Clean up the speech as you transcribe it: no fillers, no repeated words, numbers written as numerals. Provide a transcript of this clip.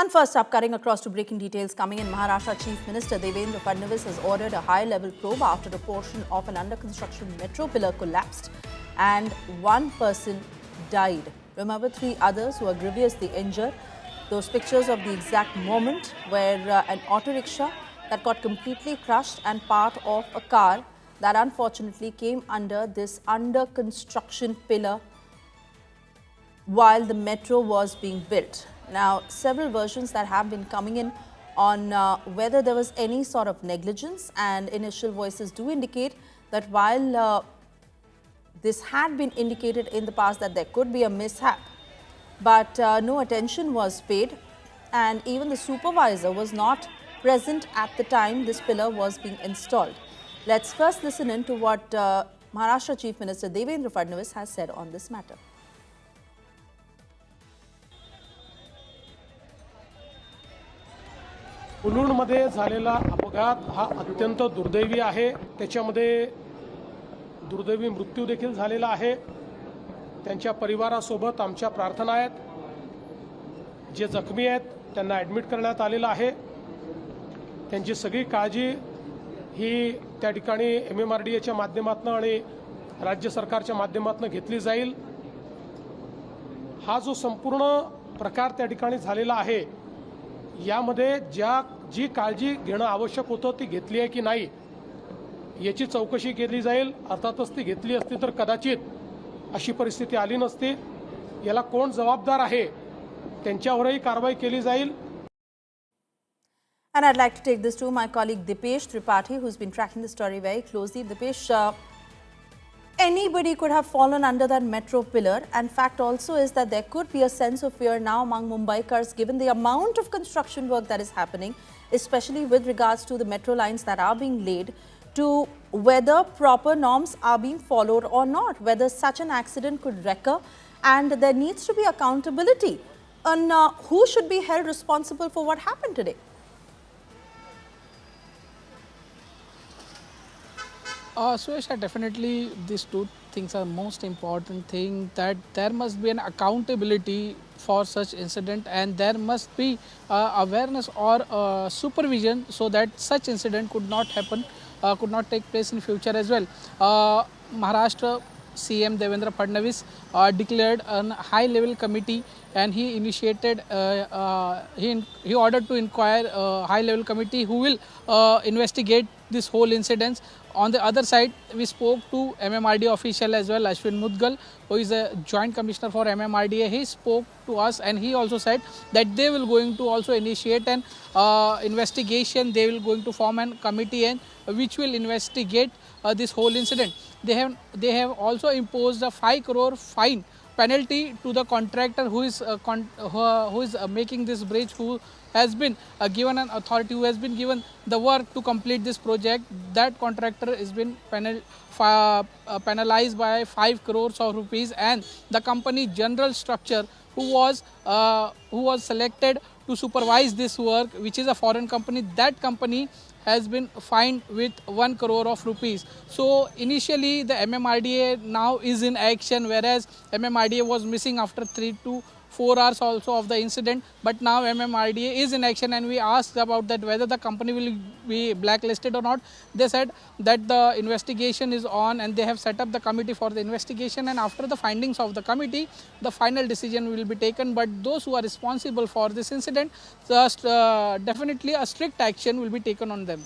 And first up, cutting across to breaking details coming in, Maharashtra Chief Minister Devendra Fadnavis has ordered a high-level probe after a portion of an under-construction metro pillar collapsed and one person died. Remember, 3 others who are grievously injured. Those pictures of the exact moment where an auto rickshaw that got completely crushed and part of a car that unfortunately came under this under-construction pillar while the metro was being built. Now, several versions that have been coming in on whether there was any sort of negligence, and initial voices do indicate that while this had been indicated in the past that there could be a mishap, but no attention was paid, and even the supervisor was not present at the time this pillar was being installed. Let's first listen in to what Maharashtra Chief Minister Devendra Fadnavis has said on this matter. मुलुंडमध्ये झालेला अपघात हा अत्यंत दुर्दैवी आहे. त्याच्यामध्ये दुर्दैवी मृत्यू देखील झालेला आहे. त्यांच्या परिवारासोबत आमच्या प्रार्थना आहेत. जे जखमी आहेत त्यांना ॲडमिट करण्यात आलेलं आहे. त्यांची सगळी काळजी ही त्या ठिकाणी MMRDAच्या माध्यमातून आणि राज्य सरकारच्या माध्यमातून घेतली जाईल. हा जो संपूर्ण प्रकार त्या ठिकाणी झालेला आहे यामध्ये जी काळजी घेणं आवश्यक होतं ती घेतली आहे की नाही याची चौकशी केली जाईल. अर्थातच ती घेतली असती तर कदाचित अशी परिस्थिती आली नसती. याला कोण जबाबदार आहे त्यांच्यावरही कारवाई केली जाईल. And I'd like to take this to my colleague Dipesh Tripathi, who's been tracking the story very closely. Dipesh, anybody could have fallen under that metro pillar, and fact also is that there could be a sense of fear now among Mumbaikars given the amount of construction work that is happening, especially with regards to the metro lines that are being laid, to whether proper norms are being followed or not, whether such an accident could recur, and there needs to be accountability on who should be held responsible for what happened today. Suesha, definitely these two things are most important thing, that there must be an accountability for such incident, and there must be awareness or supervision so that such incident could not happen, could not take place in future as well. Maharashtra CM Devendra Fadnavis declared a high-level committee, and he initiated, he ordered to inquire a high-level committee who will investigate this whole incident. On the other side, we spoke to MMRDA official as well, Ashwin Mudgal, who is a joint commissioner for MMRDA. He spoke to us and he also said that they will going to also initiate an investigation. They will going to form a committee and which will investigate this whole incident. They have also imposed a 5 crore fine penalty to the contractor who is making this bridge, who has been given an authority, who has been given the work to complete this project. That contractor has been penalized by 5 crores of rupees, and the company General Structure, who was selected to supervise this work, which is a foreign company, that company has been fined with 1 crore of rupees. So initially the MMRDA now is in action, whereas MMRDA was missing after 3 to 4 hours also of the incident, but now MMRDA is in action, and we asked about that whether the company will be blacklisted or not. They said that the investigation is on and they have set up the committee for the investigation, and after the findings of the committee the final decision will be taken. But those who are responsible for this incident, definitely a strict action will be taken on them.